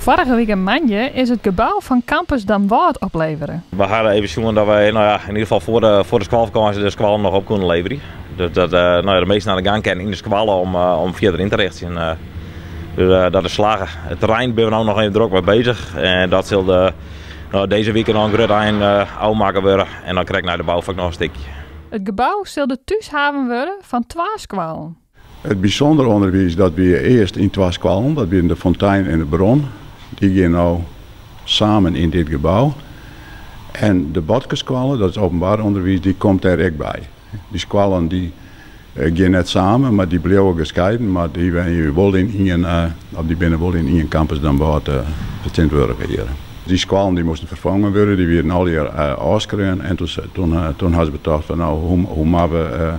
Vorige week in Manje is het gebouw van Campus Damwâld opleveren. We hadden even zien dat wij in ieder geval voor de squalvakantie de squallen nog op kunnen leveren. Dus dat de meesten naar de gang kennen in de squallen om verder in te richten. Dus dat is slagen. Het terrein ben we nou nog even druk mee bezig. En dat zal deze week nog een groot eind afmaken worden. En dan krijg ik naar de bouwvak nog een stukje. Het gebouw zal de thuishaven worden van 2 squallen. Het bijzondere onderwijs dat we eerst in 2 squallen, dat we in de fontein en de bron, die gaan nou samen in dit gebouw. En de Botkesquallen, dat is openbaar onderwijs, die komt er ook bij. Die squallen die gaan net samen, maar die blijven gescheiden, maar die binnen wel in een campus Damwâld het worden hier. Die squallen die moesten vervangen worden, die werden al hier afgeschreven en toen hadden ze bedacht van nou, hoe maken we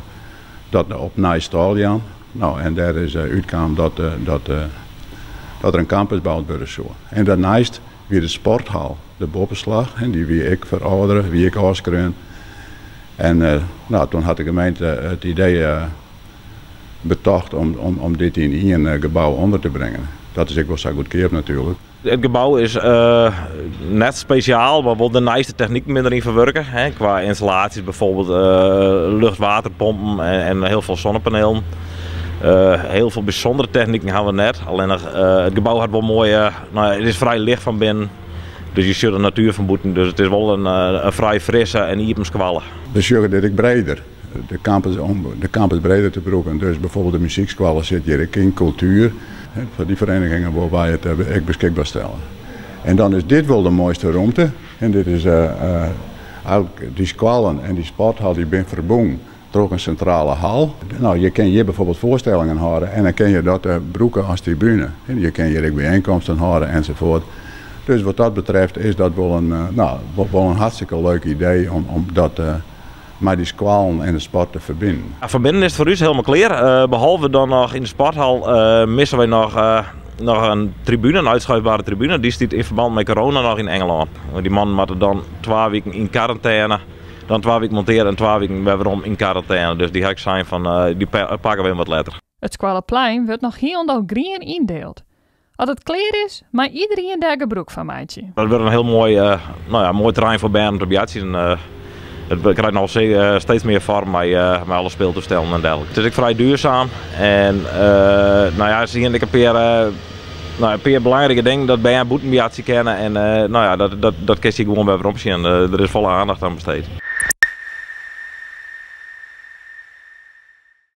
dat op nieuw stal gaan. Nou, en daar is uitkwam dat er een campus gebouwd wordt zo. En daarnaast weer de sporthal, de bovenslag, en die wie ik verouderen, wie ik afschreven. En toen had de gemeente het idee bedacht om dit in een gebouw onder te brengen. Dat is ook wel zo goedkeerd natuurlijk. Het gebouw is net speciaal, maar wel de nieuwste technieken erin verwerken. Hè, qua installaties bijvoorbeeld lucht-waterpompen en heel veel zonnepanelen. Heel veel bijzondere technieken hebben we net. Alleen het gebouw had wel mooi, het is vrij licht van binnen. Dus je zult de natuur vermoeden. Dus het is wel een vrij frisse en iepen squallen. Dus je dit ik breder. Om de campus breder te broeken. Dus bijvoorbeeld de muzieksquallen zit hier in cultuur. Voor die verenigingen waar wij het ik beschikbaar stellen. En dan is dit wel de mooiste ruimte. En dit is die squallen en die sporthal die zijn verbonden door een centrale hal. Nou, je kan hier bijvoorbeeld voorstellingen houden en dan kan je dat broeken als tribune. En je kan hier ook bijeenkomsten houden enzovoort. Dus wat dat betreft is dat wel een hartstikke leuk idee om dat met die squallen en de sport te verbinden. Verbinden is het voor u helemaal klaar. Behalve dan nog in de sporthal missen wij nog een tribune, een uitschuifbare tribune. Die staat in verband met corona nog in Engeland. Die man moet dan 2 weken in quarantaine. Dan 2 weken monteren en 2 weken weerom in quarantaine. Dus die ga ik zijn van, die pakken we wat later. Het Squalleplein wordt nog heel green indeeld. Als het klaar is, maar iedereen daar gebruik van maatje. Dat wordt een heel mooi, mooi terrein voor bijen te bejaarden. Het krijgt nog steeds meer vorm met alle speeltoestellen en dergelijke. Het is ook vrij duurzaam. En zie je een paar belangrijke dingen dat bijen boeten bejaarden kennen. En dat kun je gewoon weer opzien. Er is volle aandacht aan besteed.